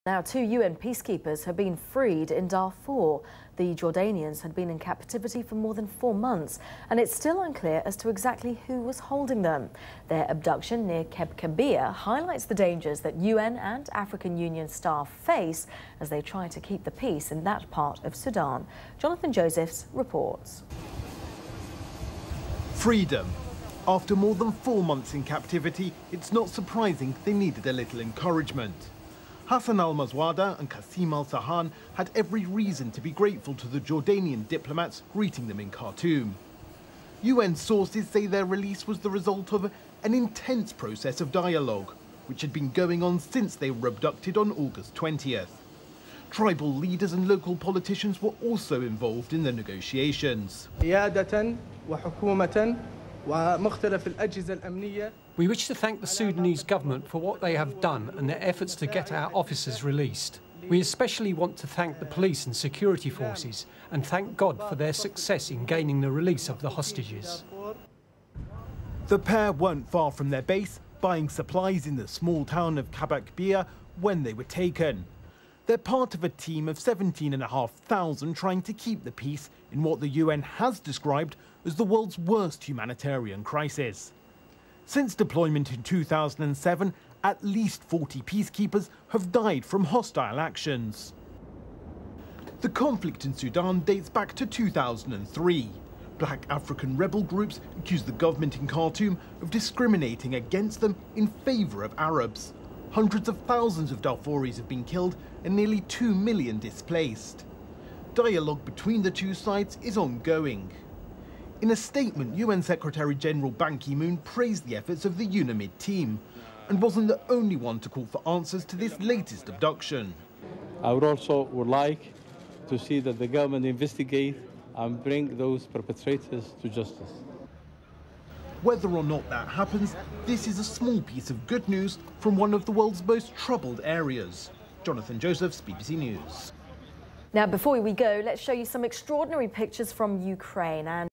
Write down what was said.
Now, 2 UN peacekeepers have been freed in Darfur. The Jordanians had been in captivity for more than 4 months, and it's still unclear as to exactly who was holding them. Their abduction near Kebkabia highlights the dangers that UN and African Union staff face as they try to keep the peace in that part of Sudan. Jonathan Josephs reports. Freedom. After more than 4 months in captivity, it's not surprising they needed a little encouragement. Hassan al-Mazwada and Qasim al-Sahan had every reason to be grateful to the Jordanian diplomats greeting them in Khartoum. UN sources say their release was the result of an intense process of dialogue, which had been going on since they were abducted on August 20th. Tribal leaders and local politicians were also involved in the negotiations. We wish to thank the Sudanese government for what they have done and their efforts to get our officers released. We especially want to thank the police and security forces and thank God for their success in gaining the release of the hostages. The pair weren't far from their base, buying supplies in the small town of Kebkabia when they were taken. They're part of a team of 17,500 trying to keep the peace in what the UN has described as the world's worst humanitarian crisis. Since deployment in 2007, at least 40 peacekeepers have died from hostile actions. The conflict in Sudan dates back to 2003. Black African rebel groups accuse the government in Khartoum of discriminating against them in favour of Arabs. Hundreds of thousands of Darfuris have been killed and nearly 2 million displaced. Dialogue between the two sides is ongoing. In a statement, UN Secretary-General Ban Ki-moon praised the efforts of the UNAMID team and wasn't the only one to call for answers to this latest abduction. I would like to see that the government investigate and bring those perpetrators to justice. Whether or not that happens, this is a small piece of good news from one of the world's most troubled areas. Jonathan Josephs, BBC News. Now, before we go, let's show you some extraordinary pictures from Ukraine.